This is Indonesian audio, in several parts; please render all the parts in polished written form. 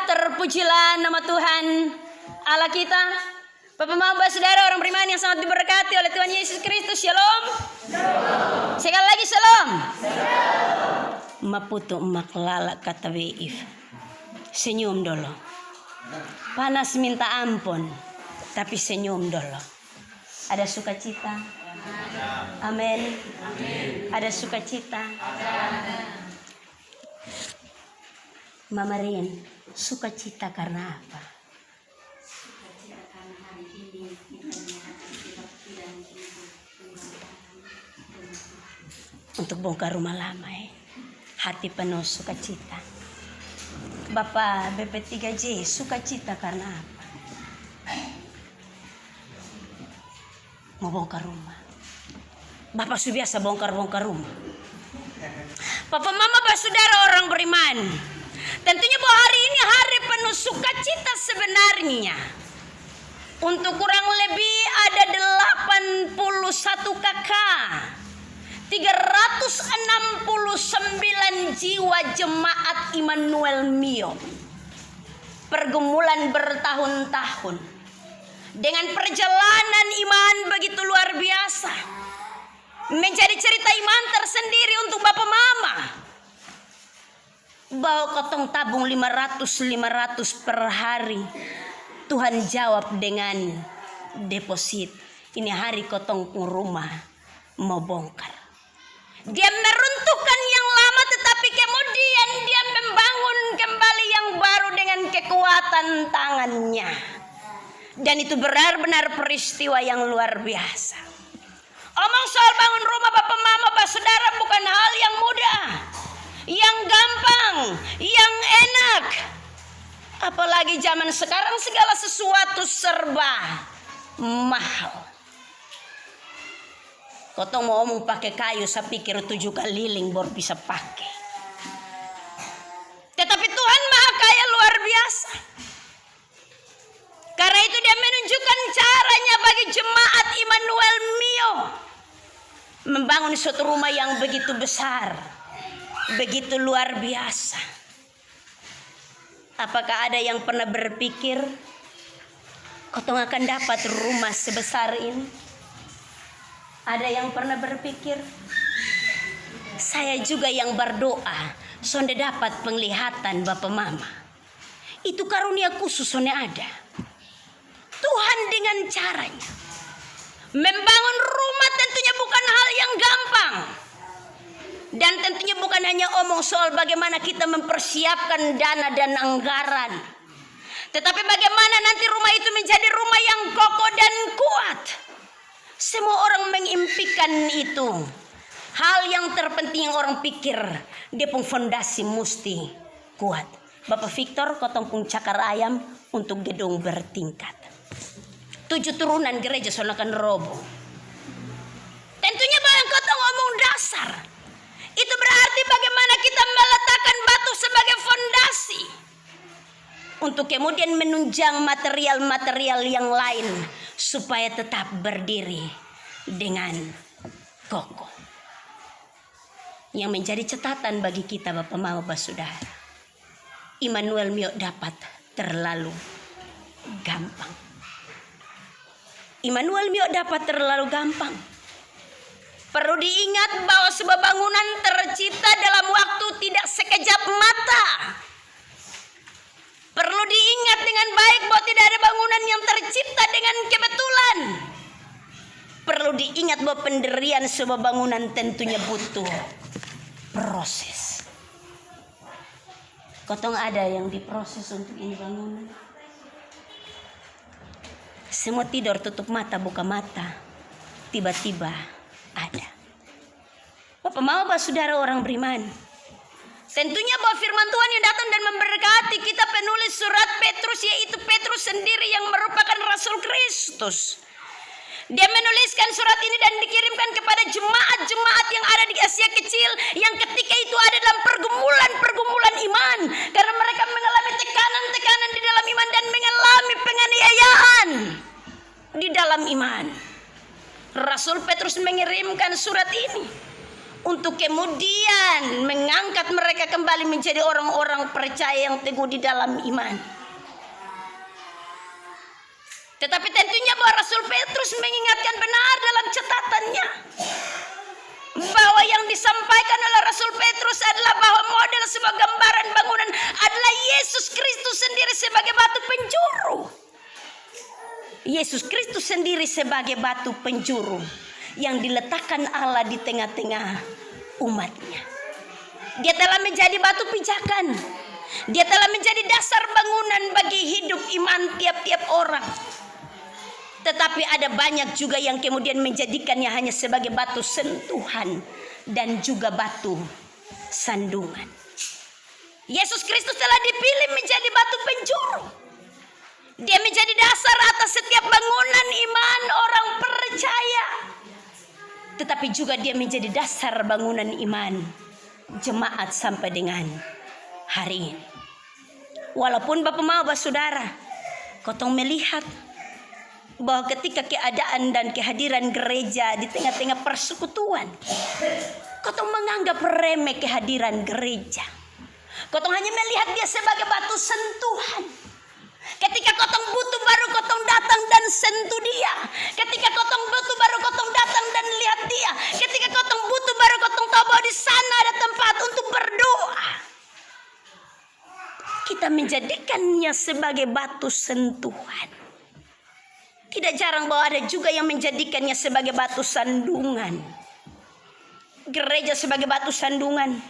terpujilah nama Tuhan Allah kita. Bapak Mama, saudara orang beriman yang sangat diberkati oleh Tuhan Yesus Kristus. Shalom. Sekali lagi shalom. Maputo maklala kata weif. Senyum dulu. Panas minta ampun, tapi senyum dulu. Ada sukacita. Amin. Ada sukacita. Mama Rian, sukacita karena apa? Sukacita karena hari ini kita tidak untuk bongkar rumah lama hati penuh sukacita. Bapak BP3J sukacita karena apa? Mau bongkar rumah. Bapak sudah biasa bongkar-bongkar rumah. Bapak Mama saudara orang beriman, tentunya bahwa hari ini hari penuh sukacita sebenarnya. Untuk kurang lebih ada 81 kakak, 369 jiwa jemaat Immanuel Mio. Pergumulan bertahun-tahun dengan perjalanan iman begitu luar biasa, menjadi cerita iman tersendiri untuk Bapak Mama. Bawa kotong tabung 500 per hari, Tuhan jawab dengan deposit. Ini hari kotong rumah mau bongkar. Dia meruntuhkan yang lama, tetapi kemudian dia membangun kembali yang baru dengan kekuatan tangannya. Dan itu benar-benar peristiwa yang luar biasa. Omong soal bangun rumah Bapak Mama saudara bukan hal yang mudah, yang gampang, yang enak. Apalagi zaman sekarang segala sesuatu serba mahal. Kotong mau omong pakai kayu, saya pikir 7 keliling baru bisa pakai. Tetapi Tuhan Maha Kaya luar biasa. Karena itu dia menunjukkan caranya bagi jemaat Immanuel Mio membangun suatu rumah yang begitu besar, begitu luar biasa. Apakah ada yang pernah berpikir kotong akan dapat rumah sebesar ini? Ada yang pernah berpikir saya juga yang berdoa sonde dapat penglihatan Bapak Mama? Itu karunia khusus sonde ada. Tuhan dengan caranya membangun rumah tentunya bukan hal yang gampang. Dan tentunya bukan hanya omong soal bagaimana kita mempersiapkan dana dan anggaran, tetapi bagaimana nanti rumah itu menjadi rumah yang kokoh dan kuat. Semua orang mengimpikan itu. Hal yang terpenting yang orang pikir, dia pun fondasi mesti kuat. Bapak Victor kotong pun cakar ayam untuk gedung bertingkat. 7 turunan gereja sonakan roboh. Tentunya banyak kotong ngomong dasar. Itu berarti bagaimana kita meletakkan batu sebagai fondasi untuk kemudian menunjang material-material yang lain supaya tetap berdiri dengan kokoh. Yang menjadi catatan bagi kita Bapak Mama saudara, Immanuel Mio dapat terlalu gampang. Immanuel Mio dapat terlalu gampang. Perlu diingat bahwa sebuah bangunan tercipta dalam waktu tidak sekejap mata. Perlu diingat dengan baik bahwa tidak ada bangunan yang tercipta dengan kebetulan. Perlu diingat bahwa pendirian sebuah bangunan tentunya butuh proses. Kotong ada yang diproses untuk ini bangunan. Semua tidur tutup mata buka mata, tiba-tiba ada. Bapak Mama saudara orang beriman, tentunya bahwa firman Tuhan yang datang dan memberkati kita penulis surat Petrus, yaitu Petrus sendiri yang merupakan Rasul Kristus. Dia menuliskan surat ini dan dikirimkan kepada jemaat-jemaat yang ada di Asia Kecil yang ketika itu ada dalam pergumulan iman. Karena mereka mengalami tekanan-tekanan di dalam iman dan mengalami penganiayaan di dalam iman. Rasul Petrus mengirimkan surat ini untuk kemudian mengangkat mereka kembali menjadi orang-orang percaya yang teguh di dalam iman. Tetapi tentunya bahwa Rasul Petrus mengingatkan benar dalam catatannya bahwa yang disampaikan oleh Rasul Petrus adalah bahwa model sebuah gambaran bangunan adalah Yesus Kristus sendiri sebagai batu penjuru. Yesus Kristus sendiri sebagai batu penjuru yang diletakkan Allah di tengah-tengah umatnya. Dia telah menjadi batu pijakan. Dia telah menjadi dasar bangunan bagi hidup iman tiap-tiap orang. Tetapi ada banyak juga yang kemudian menjadikannya hanya sebagai batu sentuhan dan juga batu sandungan. Yesus Kristus telah dipilih menjadi batu penjuru. Dia menjadi dasar atas setiap bangunan iman orang percaya. Tetapi juga dia menjadi dasar bangunan iman jemaat sampai dengan hari ini. Walaupun Bapak mau saudara, kotong melihat bahwa ketika keadaan dan kehadiran gereja di tengah-tengah persekutuan, kotong menganggap remeh kehadiran gereja. Kotong hanya melihat dia sebagai batu sentuhan. Ketika kotong butuh baru kotong datang dan sentuh dia. Ketika kotong butuh baru kotong datang dan lihat dia. Ketika kotong butuh baru kotong tahu bahwa di sana ada tempat untuk berdoa. Kita menjadikannya sebagai batu sentuhan. Tidak jarang bahwa ada juga yang menjadikannya sebagai batu sandungan. Gereja sebagai batu sandungan.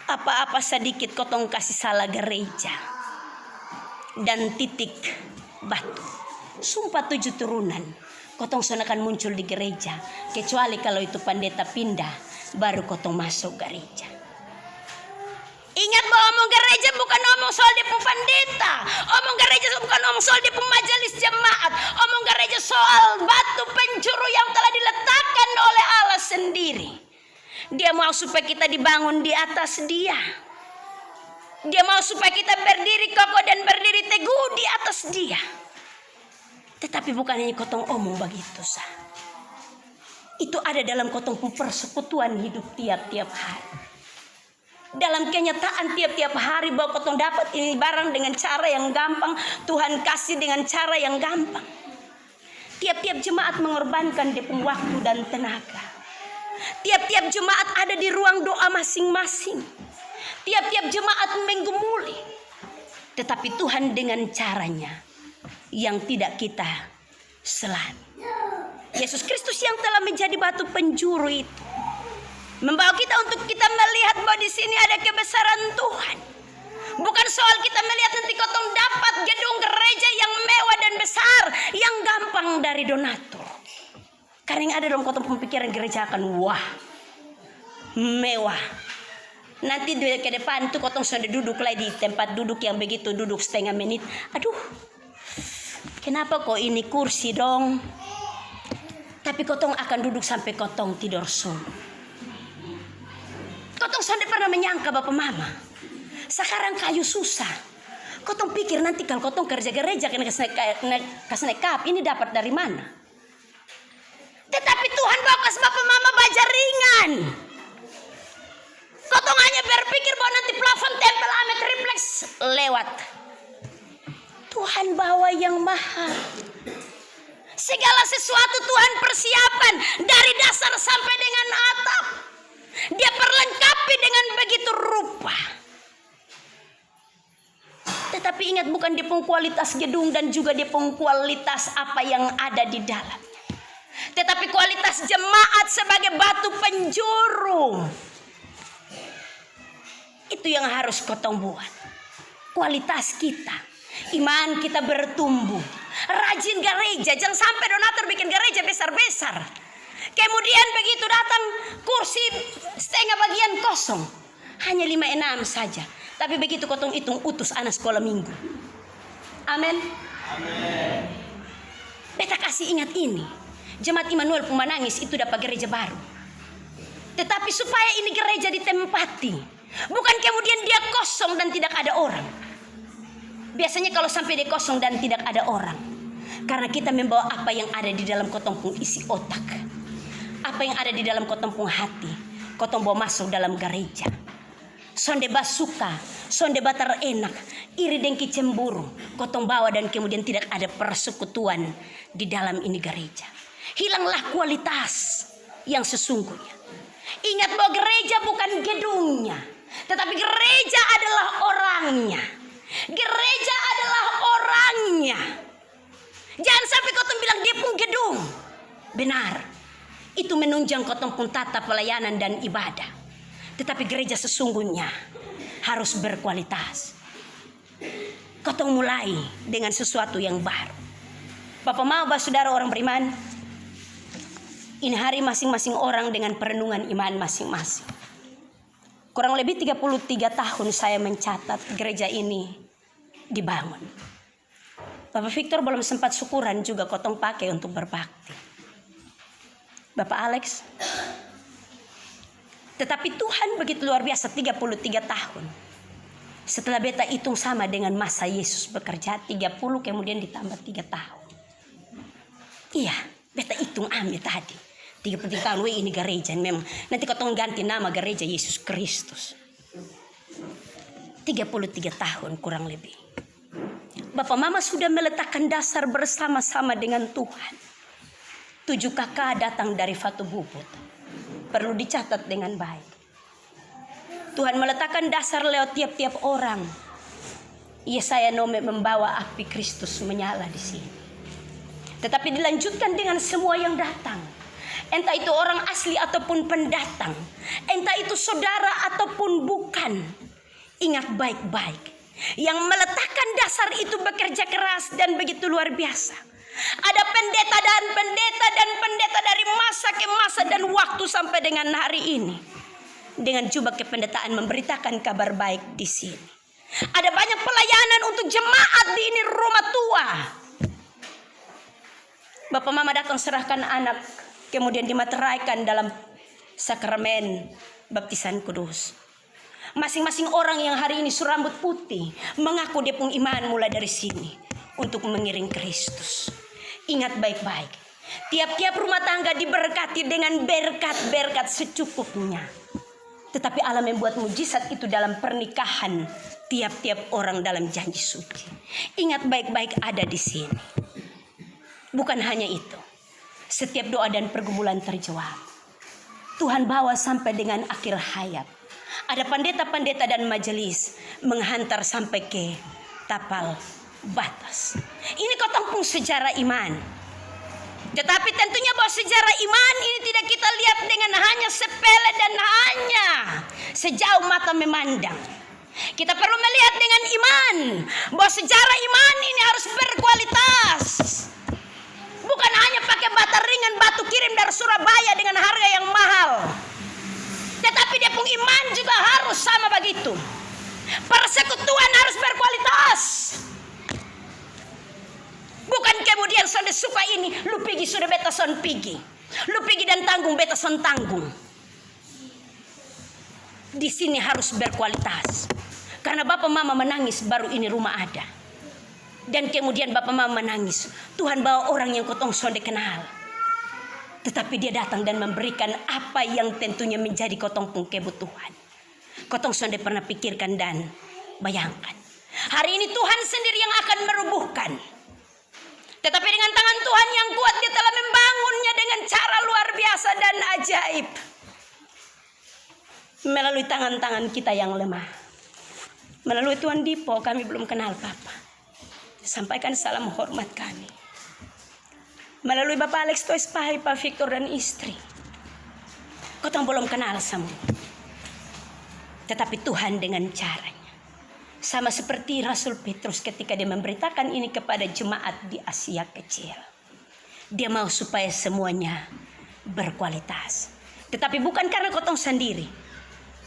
Apa-apa sedikit kotong kasih salah gereja. Dan titik batu. Sumpah 7 turunan. Kotong sonakan muncul di gereja. Kecuali kalau itu pendeta pindah. Baru kotong masuk gereja. Ingat bahwa omong gereja bukan omong soal dia pendeta. Omong gereja bukan omong soal dia majelis jemaat. Omong gereja soal batu penjuru yang telah diletakkan oleh Allah sendiri. Dia mau supaya kita dibangun di atas dia. Dia mau supaya kita berdiri kokoh dan berdiri teguh di atas dia. Tetapi bukan hanya kotong omong begitu sah. Itu ada dalam kotong persekutuan hidup tiap-tiap hari. Dalam kenyataan tiap-tiap hari bahwa kotong dapat ini barang dengan cara yang gampang. Tuhan kasih dengan cara yang gampang. Tiap-tiap jemaat mengorbankan dia punya waktu dan tenaga. Tiap-tiap jemaat ada di ruang doa masing-masing. Tiap-tiap jemaat menggumuli. Tetapi Tuhan dengan caranya yang tidak kita selami. Yesus Kristus yang telah menjadi batu penjuru itu membawa kita untuk kita melihat bahwa di sini ada kebesaran Tuhan. Bukan soal kita melihat nanti kotong dapat gedung gereja yang mewah dan besar, yang gampang dari donatur. Karena yang ada dalam kotong pemikiran gereja akan wah, mewah. Nanti ke depan tuh kotong sudah duduk lagi di tempat duduk yang begitu duduk setengah menit. Aduh, kenapa kok ini kursi dong? Tapi kotong akan duduk sampai kotong tidur sun. Kotong sudah pernah menyangka Bapak Mama, sekarang kayu susah. Kotong pikir nanti kalau kotong kerja gereja kena kasih kap ini dapat dari mana? Tetapi Tuhan bawa Bapak Mama baja ringan. Kotong hanya berpikir bahwa nanti plafon tempel amet refleks lewat. Tuhan bawa yang mahal. Segala sesuatu Tuhan persiapan dari dasar sampai dengan atap. Dia perlengkapi dengan begitu rupa. Tetapi ingat bukan dia pun kualitas gedung dan juga dia pun kualitas apa yang ada di dalamnya. Tetapi kualitas jemaat sebagai batu penjuru. Itu yang harus kotong buat. Kualitas kita. Iman kita bertumbuh. Rajin gereja. Jangan sampai donatur bikin gereja besar-besar. Kemudian begitu datang kursi setengah bagian kosong. Hanya 5-6 saja. Tapi begitu kotong hitung utus anak sekolah minggu. Amin. Beta kasih ingat ini. Jemaat Immanuel Pumanangis itu dapat gereja baru. Tetapi supaya ini gereja ditempati. Bukan kemudian dia kosong dan tidak ada orang. Biasanya kalau sampai dia kosong dan tidak ada orang. Karena kita membawa apa yang ada di dalam kotong pun isi otak. Apa yang ada di dalam kotong pun hati. kotong bawa masuk dalam gereja. Sonde basuka, sonde batar enak, iri dengki cemburu, kotong bawa dan kemudian tidak ada persekutuan di dalam ini gereja. Hilanglah kualitas yang sesungguhnya. Ingat bahwa gereja bukan gedungnya, tetapi gereja adalah orangnya. Gereja adalah orangnya. Jangan sampai kotong bilang dia pun gedung. Benar, itu menunjang kotong pun tata pelayanan dan ibadah. Tetapi gereja sesungguhnya harus berkualitas. Kotong mulai dengan sesuatu yang baru. Bapak mau, saudara orang beriman, ini hari masing-masing orang dengan perenungan iman masing-masing. Kurang lebih 33 tahun saya mencatat gereja ini dibangun. Bapak Victor belum sempat syukuran juga kotong pakai untuk berbakti. Bapak Alex. Tetapi Tuhan begitu luar biasa, 33 tahun. Setelah beta hitung sama dengan masa Yesus bekerja, 30 kemudian ditambah 3 tahun. Iya, beta hitung ambil tadi. 33 tahun, ini gereja memang. Nanti kotong ganti nama gereja Yesus Kristus. 33 tahun kurang lebih. Bapak Mama sudah meletakkan dasar bersama-sama dengan Tuhan. 7 kakak datang dari Fatu Bubut. Perlu dicatat dengan baik. Tuhan meletakkan dasar lewat tiap-tiap orang. Yesaya Nome membawa api Kristus menyala di sini. Tetapi dilanjutkan dengan semua yang datang. Entah itu orang asli ataupun pendatang. Entah itu saudara ataupun bukan. Ingat baik-baik. Yang meletakkan dasar itu bekerja keras dan begitu luar biasa. Ada pendeta dan pendeta dari masa ke masa dan waktu sampai dengan hari ini. Dengan jubah kependetaan memberitakan kabar baik di sini. Ada banyak pelayanan untuk jemaat di ini rumah tua. Bapak Mama datang serahkan anak, kemudian dimateraikan dalam sakramen baptisan kudus. Masing-masing orang yang hari ini surambut putih mengaku dia pun iman mulai dari sini untuk mengiring Kristus. Ingat baik-baik, tiap-tiap rumah tangga diberkati dengan berkat-berkat secukupnya. Tetapi Allah membuat mujizat itu dalam pernikahan tiap-tiap orang dalam janji suci. Ingat baik-baik ada di sini. Bukan hanya itu, setiap doa dan pergumulan terjawab. Tuhan bawa sampai dengan akhir hayat. Ada pendeta-pendeta dan majelis menghantar sampai ke tapal batas. Ini kotong pun sejarah iman. Tetapi tentunya bahwa sejarah iman ini tidak kita lihat dengan hanya sepele dan hanya sejauh mata memandang. Kita perlu melihat dengan iman bahwa sejarah iman ini harus berkualitas. Bukan hanya pakai bata ringan, batu kirim dari Surabaya dengan harga yang mahal. Tetapi dia pun iman juga harus sama begitu. Persekutuan harus berkualitas. Bukan kemudian sonde suka ini, lu pergi sudah beta son pergi. Lu pergi dan tanggung beta son tanggung. Di sini harus berkualitas. Karena Bapak Mama menangis baru ini rumah ada. Dan kemudian Bapak Mama menangis. Tuhan bawa orang yang kotong sonde kenal. Tetapi dia datang dan memberikan apa yang tentunya menjadi kotong pun kebutuhan. Kotong sonde pernah pikirkan dan bayangkan. Hari ini Tuhan sendiri yang akan merubuhkan. Tetapi dengan tangan Tuhan yang kuat dia telah membangunnya dengan cara luar biasa dan ajaib. Melalui tangan-tangan kita yang lemah. Melalui Tuan Dipo kami belum kenal Papa. Sampaikan salam hormat kami. Melalui Bapak Alex Toespahi, Pak Victor dan istri. Kotong belum kenal semua. Tetapi Tuhan dengan caranya. Sama seperti Rasul Petrus ketika dia memberitakan ini kepada jemaat di Asia Kecil. Dia mau supaya semuanya berkualitas. Tetapi bukan karena kotong sendiri.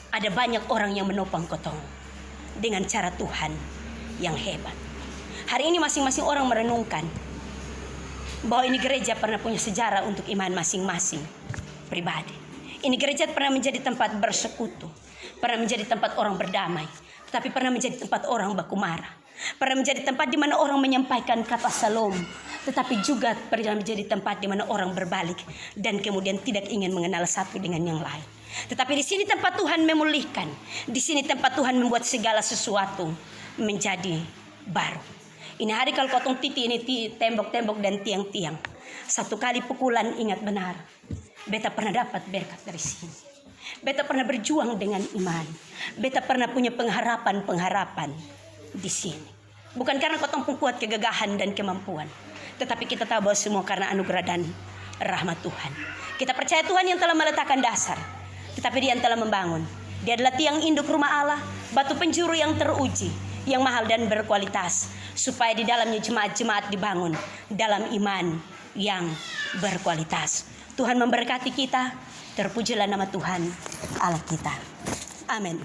Ada banyak orang yang menopang kotong. Dengan cara Tuhan yang hebat. Hari ini masing-masing orang merenungkan. Bahwa ini gereja pernah punya sejarah untuk iman masing-masing pribadi. Ini gereja pernah menjadi tempat bersekutu. Pernah menjadi tempat orang berdamai. Tetapi pernah menjadi tempat orang baku marah. Pernah menjadi tempat di mana orang menyampaikan kata salam. Tetapi juga pernah menjadi tempat di mana orang berbalik. Dan kemudian tidak ingin mengenal satu dengan yang lain. Tetapi di sini tempat Tuhan memulihkan. Di sini tempat Tuhan membuat segala sesuatu menjadi baru. Ini hari kalau kotong titi ini tembok-tembok dan tiang-tiang. Satu kali pukulan ingat benar. Beta pernah dapat berkat dari sini. Beta pernah berjuang dengan iman. Beta pernah punya pengharapan di sini. Bukan karena kotong pun kuat kegagahan dan kemampuan. Tetapi kita tahu bahwa semua karena anugerah dan rahmat Tuhan. Kita percaya Tuhan yang telah meletakkan dasar. Tetapi Dia yang telah membangun. Dia adalah tiang induk rumah Allah, batu penjuru yang teruji, yang mahal dan berkualitas, supaya di dalamnya jemaat-jemaat dibangun dalam iman yang berkualitas. Tuhan memberkati kita. Terpujilah nama Tuhan Allah kita. Amin.